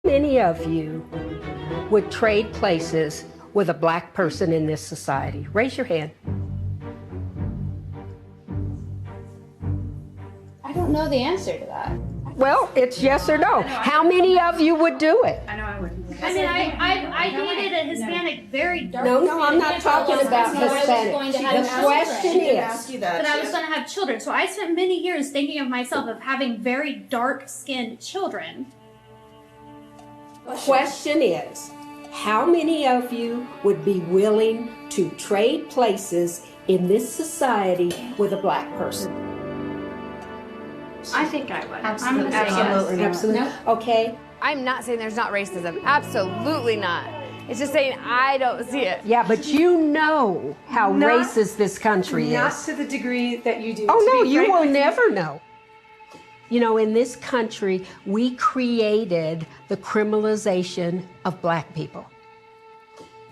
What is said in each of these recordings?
Many of you would trade places with a black person in this society? Raise your hand. I don't know the answer to that. Well, it's yes or no. How many of you would do it? I know I wouldn't. I mean, I dated a Hispanic, very dark. No, I'm not talking about Hispanic. The question is, is, that I was going to have children. So I spent many years thinking of myself of having very dark-skinned children. question is, how many of you would be willing to trade places in this society with a black person? I think I would. Absolutely. Absolutely. No. Okay. I'm not saying there's not racism. Absolutely not. It's just saying I don't see it. Yeah, but you know how racist this country is. Not to the degree that you do. Oh, no, you will never know. You know, in this country, we created the criminalization of black people.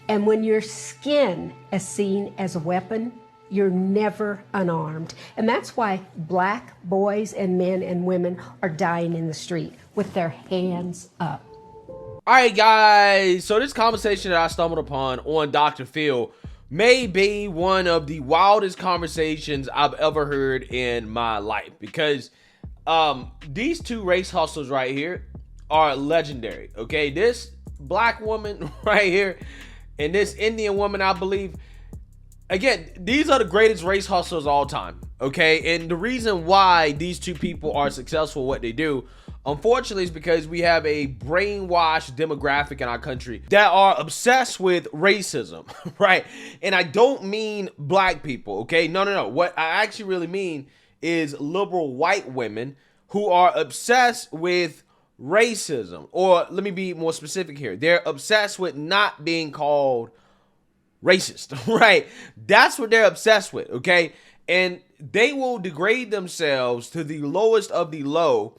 And when your skin is seen as a weapon, you're never unarmed. And that's why black boys and men and women are dying in the street with their hands up. All right, guys. So this conversation that I stumbled upon on Dr. Phil may be one of the wildest conversations I've ever heard in my life, because these two race hustlers right here are legendary. Okay, this black woman right here and this Indian woman, I believe. Again, these are the greatest race hustlers of all time, okay? And the reason why these two people are successful at what they do, unfortunately, is because we have a brainwashed demographic in our country that are obsessed with racism, right? And I don't mean black people, okay? No. What I actually really mean is liberal white women who are obsessed with racism. Or let me be more specific here. They're obsessed with not being called racist, right? That's what they're obsessed with, okay? And they will degrade themselves to the lowest of the low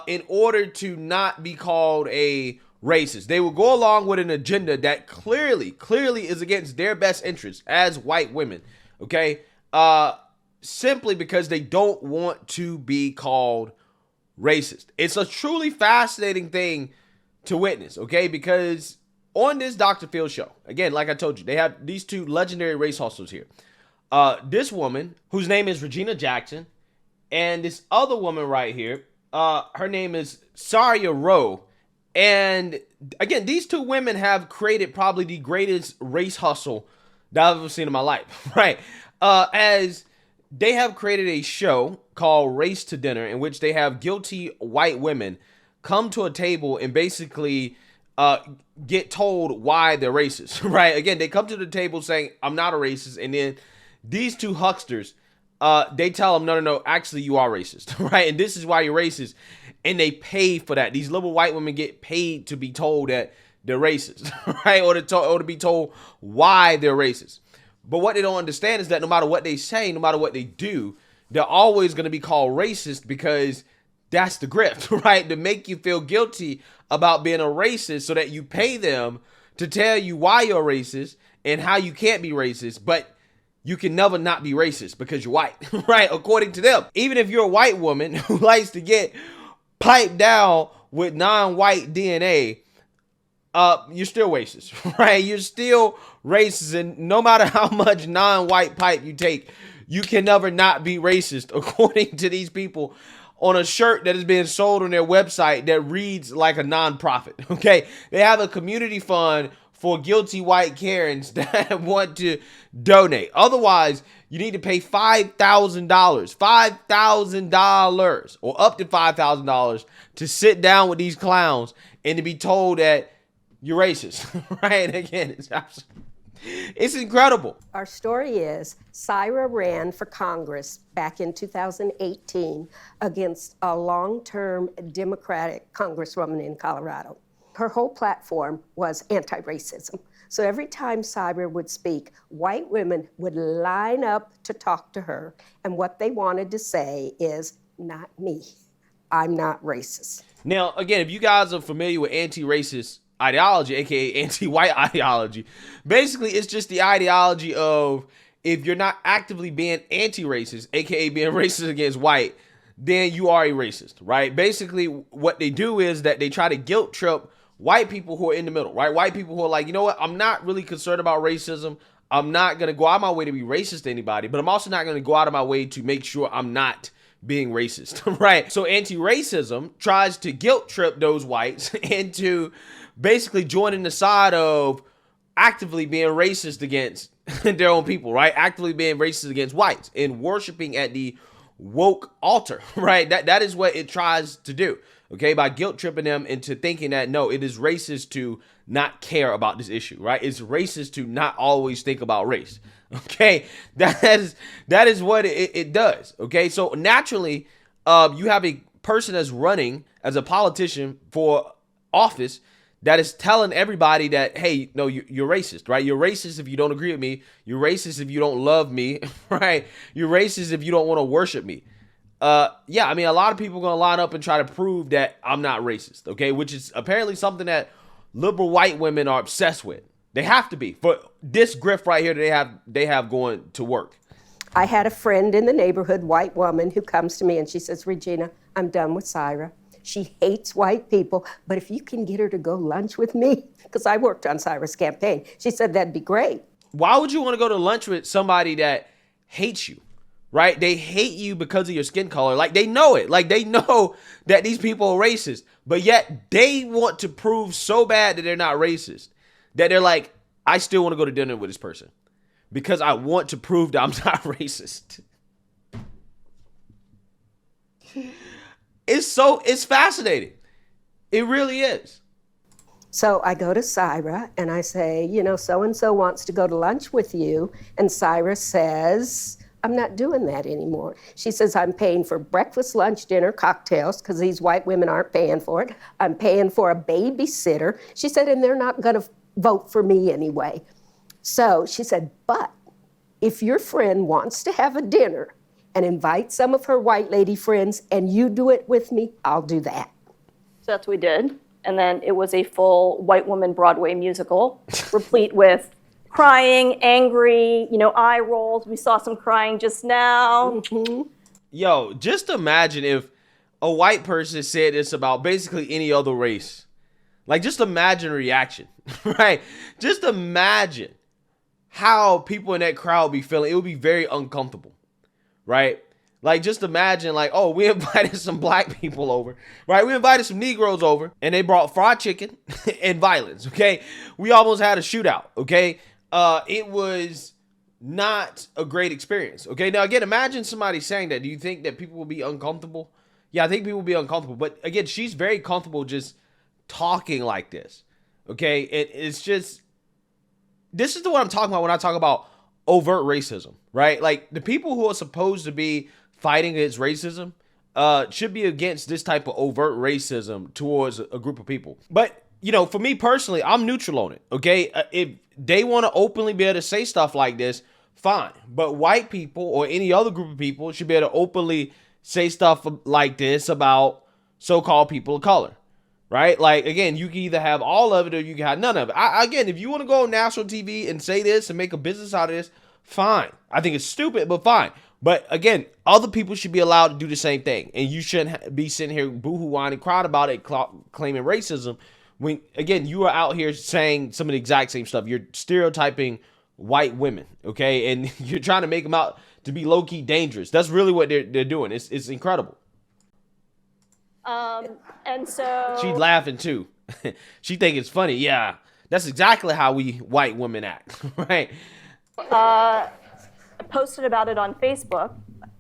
in order to not be called a racist. They will go along with an agenda that clearly is against their best interests as white women, okay? Simply because they don't want to be called racist. It's a truly fascinating thing to witness, okay? Because on this Dr. Phil show, again, like I told you, they have these two legendary race hustlers here. This woman, whose name is Regina Jackson, and this other woman right here, her name is Saira. And again, these two women have created probably the greatest race hustle that I've ever seen in my life, right? As they have created a show called Race to Dinner, in which they have guilty white women come to a table and basically get told why they're racist, right? Again, they come to the table saying, I'm not a racist. And then these two hucksters, they tell them, no, actually you are racist, right? And this is why you're racist. And they pay for that. These liberal white women get paid to be told that they're racist, right? Or to be told why they're racist. But what they don't understand is that no matter what they say, no matter what they do, they're always going to be called racist, because that's the grift, right? To make you feel guilty about being a racist so that you pay them to tell you why you're racist and how you can't be racist, but you can never not be racist because you're white, right? According to them. Even if you're a white woman who likes to get piped down with non-white DNA, you're still racist, right? You're still racist, and no matter how much non-white pipe you take, you can never not be racist, according to these people, on a shirt that is being sold on their website that reads like a nonprofit, okay? They have a community fund for guilty white Karens that want to donate. Otherwise, you need to pay $5,000 or up to $5,000 to sit down with these clowns and to be told that you're racist, right? And again, it's incredible. Our story is Saira ran for Congress back in 2018 against a long-term Democratic congresswoman in Colorado. Her whole platform was anti-racism. So every time Saira would speak, white women would line up to talk to her, and what they wanted to say is, not me, I'm not racist. Now, again, if you guys are familiar with anti-racist ideology, aka anti-white ideology, basically it's just the ideology of, if you're not actively being anti-racist, aka being racist against white, then you are a racist, right? Basically, what they do is that they try to guilt trip white people who are in the middle, right? White people who are like, you know what? I'm not really concerned about racism. I'm not going to go out of my way to be racist to anybody, but I'm also not going to go out of my way to make sure I'm not being racist, right? So anti-racism tries to guilt trip those whites into basically joining the side of actively being racist against their own people, right? Actively being racist against whites and worshiping at the woke altar, right? That is what it tries to do, okay? By guilt tripping them into thinking that, no, it is racist to not care about this issue, right? It's racist to not always think about race, okay? That is what it does, okay? So naturally, you have a person that's running as a politician for office that is telling everybody that, hey, no, you're racist, right? You're racist if you don't agree with me. You're racist if you don't love me, right? You're racist if you don't want to worship me. Yeah, I mean, a lot of people are going to line up and try to prove that I'm not racist, okay? Which is apparently something that liberal white women are obsessed with. They have to be. For this grift right here that they have going to work. I had a friend in the neighborhood, white woman, who comes to me and she says, Regina, I'm done with Saira. She hates white people, but if you can get her to go lunch with me, because I worked on Saira's campaign, she said that'd be great. Why would you want to go to lunch with somebody that hates you, right? They hate you because of your skin color. Like, they know it. Like, they know that these people are racist, but yet they want to prove so bad that they're not racist that they're like, I still want to go to dinner with this person because I want to prove that I'm not racist. It's fascinating. It really is. So I go to Saira and I say, you know, so-and-so wants to go to lunch with you. And Saira says, I'm not doing that anymore. She says, I'm paying for breakfast, lunch, dinner, cocktails, because these white women aren't paying for it. I'm paying for a babysitter. She said, and they're not going to vote for me anyway. So she said, but if your friend wants to have a dinner and invite some of her white lady friends and you do it with me, I'll do that. So that's what we did. And then it was a full white woman Broadway musical, replete with crying, angry, eye rolls. We saw some crying just now. Mm-hmm. Yo, just imagine if a white person said this about basically any other race. Like, just imagine the reaction, right? Just imagine how people in that crowd be feeling. It would be very uncomfortable, right? Like, just imagine, like, oh, we invited some black people over, right? We invited some Negroes over, and they brought fried chicken and violence, okay? We almost had a shootout, okay? It was not a great experience, okay? Now, again, imagine somebody saying that. Do you think that people will be uncomfortable? Yeah, I think people will be uncomfortable. But, again, she's very comfortable just talking like this, okay? It's just, this is the what I'm talking about when I talk about overt racism, right? Like, the people who are supposed to be fighting against racism should be against this type of overt racism towards a group of people. But, for me personally, I'm neutral on it, okay? If they want to openly be able to say stuff like this, fine. But white people or any other group of people should be able to openly say stuff like this about so-called people of color, right? Like, again, you can either have all of it or you can have none of it. Again, if you want to go on national TV and say this and make a business out of this, fine. I think it's stupid, but fine. But again, other people should be allowed to do the same thing. And you shouldn't be sitting here boo-hoo whining, crying about it, claiming racism. When, again, you are out here saying some of the exact same stuff. You're stereotyping white women, okay? And you're trying to make them out to be low-key dangerous. That's really what they're doing. It's incredible. And so... She's laughing, too. She think it's funny. Yeah, that's exactly how we white women act, right? Posted about it on Facebook.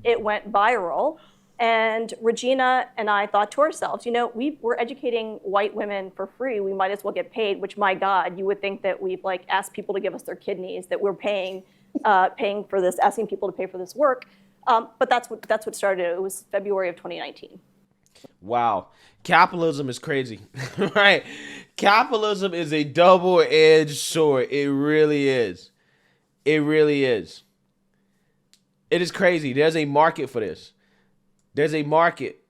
It went viral. And Regina and I thought to ourselves, we're educating white women for free. We might as well get paid, which, my God, you would think that we've asked people to give us their kidneys, that we're paying for this, asking people to pay for this work. But that's what started it. It was February of 2019. Wow. Capitalism is crazy, right? Capitalism is a double-edged sword. It really is. It really is. It is crazy. There's a market for this. There's a market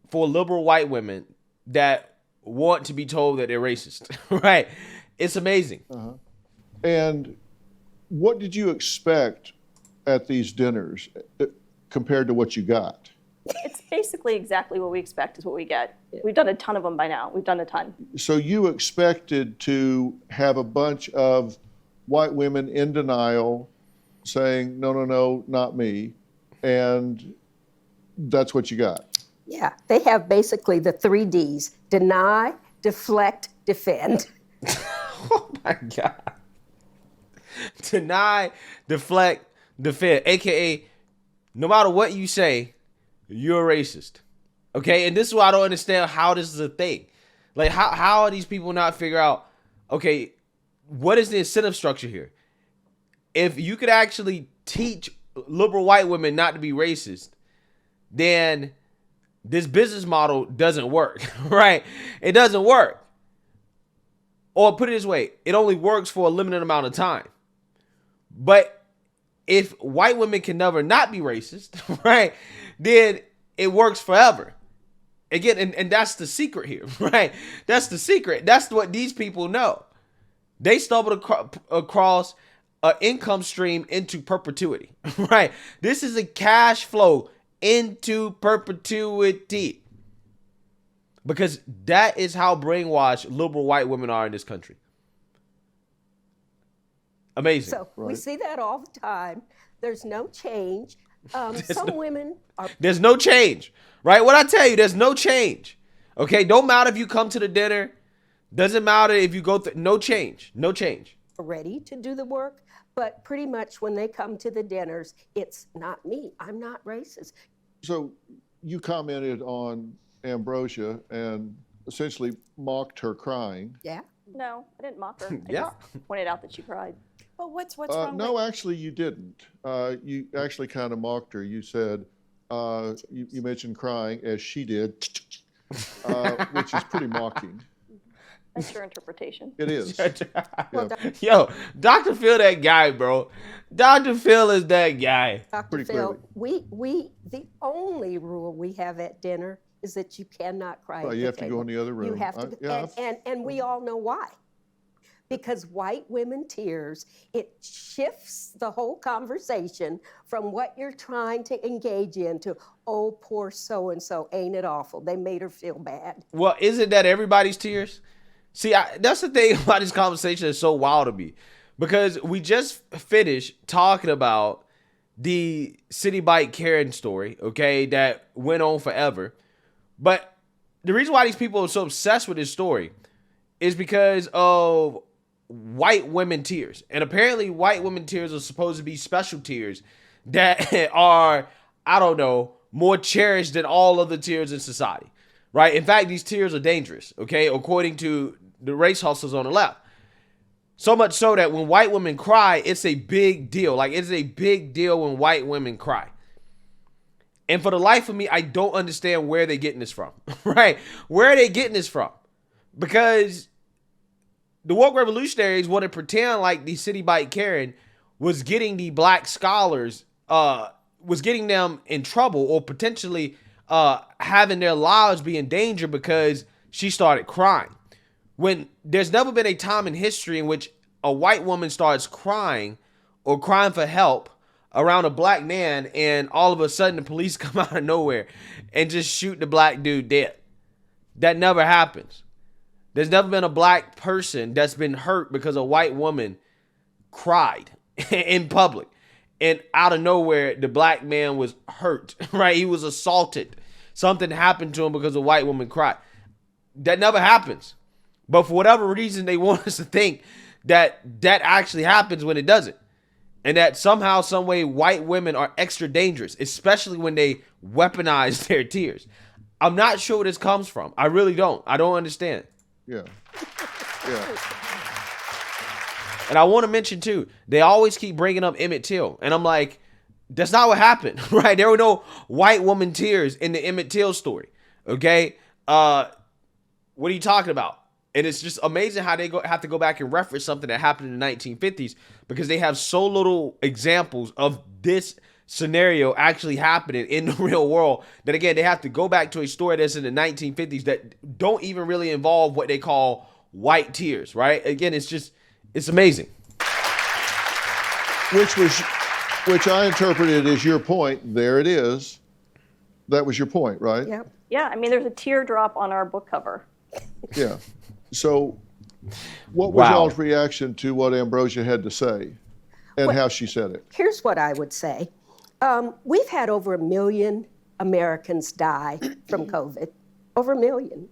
for liberal white women that want to be told that they're racist, right? It's amazing. Uh-huh. And what did you expect at these dinners compared to what you got? It's basically exactly what we expect is what we get. We've done a ton of them by now. We've done a ton. So you expected to have a bunch of white women in denial saying, no, no, no, not me. And that's what you got. Yeah, they have basically the 3 Ds: deny, deflect, defend. Oh my God. Deny, deflect, defend. AKA, no matter what you say, you're a racist. Okay? And this is why I don't understand how this is a thing. Like, how are these people not figure out, okay, what is the incentive structure here? If you could actually teach liberal white women not to be racist, then this business model doesn't work, right? It doesn't work. Or put it this way, it only works for a limited amount of time. But if white women can never not be racist, right, then it works forever. Again, and that's the secret here, right? That's the secret. That's what these people know. They stumbled across an income stream into perpetuity, right? This is a cash flow into perpetuity. Because that is how brainwashed liberal white women are in this country. Amazing. So we see that all the time. There's no change. Women are. There's no change, right? What I tell you, there's no change. Okay, don't matter if you come to the dinner. Doesn't matter if you go through. No change. No change. Ready to do the work, but pretty much when they come to the dinners, it's not me. I'm not racist. So you commented on Ambrosia and essentially mocked her crying. Yeah. No, I didn't mock her. I Yeah. just pointed out that she cried. But what's wrong No, with actually you didn't. You actually kind of mocked her. You said, you mentioned crying as she did, which is pretty mocking. That's your interpretation. It is. Yeah. Yo, Dr. Phil, that guy, bro. Dr. Phil is that guy. Dr. Pretty Phil, clearly. the only rule we have at dinner is that you cannot cry. Well, at you the have to go in the other room. You have to, Yeah, and we all know why. Because white women tears, it shifts the whole conversation from what you're trying to engage in to, oh, poor so-and-so, ain't it awful? They made her feel bad. Well, isn't that everybody's tears? See, that's the thing about this conversation that's so wild to me. Because we just finished talking about the City Bike Karen story, okay, that went on forever. But the reason why these people are so obsessed with this story is because of white women tears. And apparently white women tears are supposed to be special tears that are, I don't know, more cherished than all other tears in society, right? In fact, these tears are dangerous, okay, according to the race hustlers on the left. So much so that when white women cry, it's a big deal. Like, it's a big deal when white women cry. And for the life of me, I don't understand where they're getting this from, right? Where are they getting this from? Because the woke revolutionaries want to pretend like the City Bike Karen was getting the black scholars, was getting them in trouble or potentially having their lives be in danger because she started crying. When there's never been a time in history in which a white woman starts crying or crying for help around a black man and all of a sudden the police come out of nowhere and just shoot the black dude dead. That never happens. There's never been a black person that's been hurt because a white woman cried in public. And out of nowhere, the black man was hurt, right? He was assaulted. Something happened to him because a white woman cried. That never happens. But for whatever reason, they want us to think that that actually happens when it doesn't. And that somehow, some way, white women are extra dangerous, especially when they weaponize their tears. I'm not sure where this comes from. I really don't. I don't understand. Yeah. Yeah. And I want to mention, too, they always keep bringing up Emmett Till. And I'm like, that's not what happened, right? There were no white woman tears in the Emmett Till story, okay? What are you talking about? And it's just amazing how they have to go back and reference something that happened in the 1950s because they have so little examples of this scenario actually happening in the real world that, again, they have to go back to a story that's in the 1950s that don't even really involve what they call white tears, right? Again, it's amazing. Which I interpreted as your point. There it is. That was your point, right? Yep. Yeah, I mean, there's a teardrop on our book cover. Yeah. So what was Wow. y'all's reaction to what Ambrosia had to say and how she said it? Here's what I would say. We've had over 1 million Americans die from COVID, over 1 million.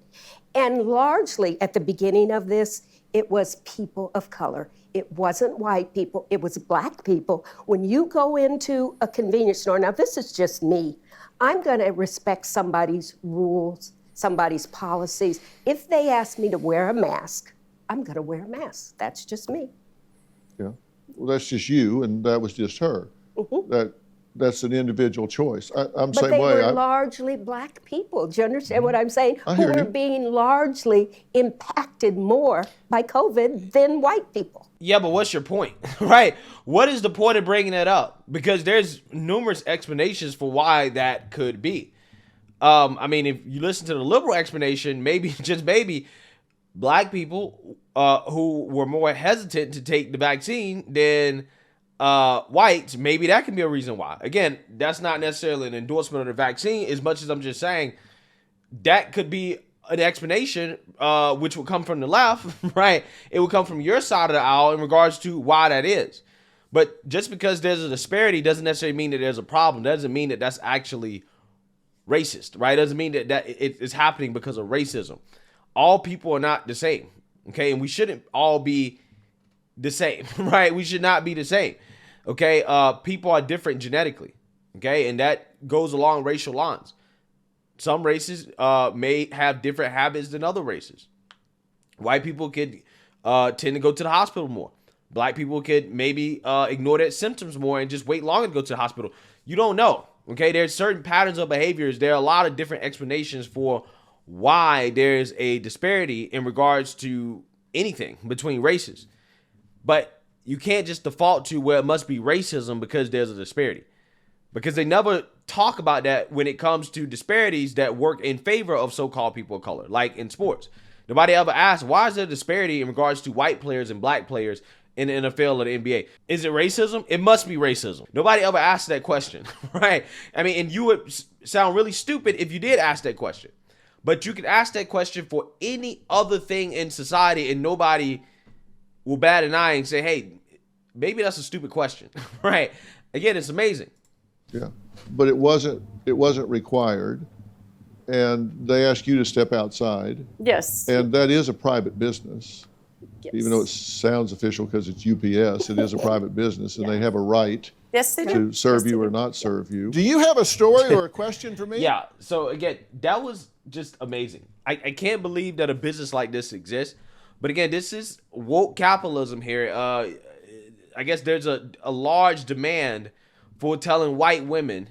And largely at the beginning of this, it was people of color. It wasn't white people, it was black people. When you go into a convenience store, now this is just me, I'm gonna respect somebody's rules, somebody's policies. If they ask me to wear a mask, I'm gonna wear a mask. That's just me. Yeah. Well, that's just you, and that was just her. That's an individual choice. I'm But same they way. were largely black people. Do you understand what I'm saying? I Who hear were you. being largely impacted more by COVID than white people. Yeah, but what's your point, right? What is the point of bringing that up? Because there's numerous explanations for why that could be. I mean, if you listen to the liberal explanation, maybe, just maybe, black people who were more hesitant to take the vaccine than whites, maybe that can be a reason why. Again, that's not necessarily an endorsement of the vaccine as much as I'm just saying that could be an explanation, which would come from the left, right? It would come from your side of the aisle in regards to why that is. But just because there's a disparity doesn't necessarily mean that there's a problem. Doesn't mean that that's actually racist, right? Doesn't mean that it is happening because of racism. All people are not the same, okay? And we shouldn't all be the same, right? We should not be the same, okay? People are different genetically, okay? And that goes along racial lines. Some races may have different habits than other races. White people could tend to go to the hospital more. Black people could maybe ignore their symptoms more and just wait longer to go to the hospital. You don't know, okay? There's certain patterns of behaviors. There are a lot of different explanations for why there's a disparity in regards to anything between races. But you can't just default to, well, it must be racism because there's a disparity. Because they never talk about that when it comes to disparities that work in favor of so-called people of color, like in sports. Nobody ever asked, why is there a disparity in regards to white players and black players in the NFL or the NBA? Is it racism? It must be racism. Nobody ever asked that question, right? I mean, and you would sound really stupid if you did ask that question. But you could ask that question for any other thing in society and nobody will bat an eye and say, hey, maybe that's a stupid question, right? Again, it's amazing. Yeah, but it wasn't required, and they asked you to step outside, Yes. and that is a private business. Yes. Even though it sounds official because it's UPS, it is a private business, and they have a right Yes, they do. to serve you or not serve you. Do you have a story or a question for me? Yeah, so again, that was just amazing. I can't believe that a business like this exists. But again, this is woke capitalism here. I guess there's a large demand for telling white women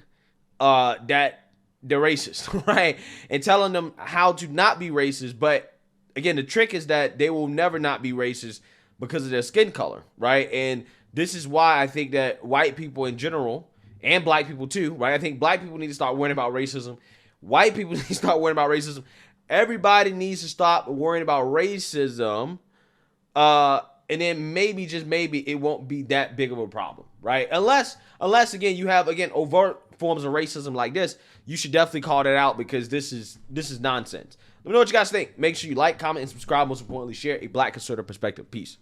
that they're racist, right? And telling them how to not be racist. But again, the trick is that they will never not be racist because of their skin color, right? And this is why I think that white people in general, and black people too, right? I think black people need to start worrying about racism. White people need to start worrying about racism. Everybody needs to stop worrying about racism. And then maybe, just maybe, it won't be that big of a problem, right? Unless again, you have, again, overt forms of racism like this, you should definitely call that out because this is nonsense. Let me know what you guys think. Make sure you like, comment, and subscribe. Most importantly, share a black conservative perspective. Peace.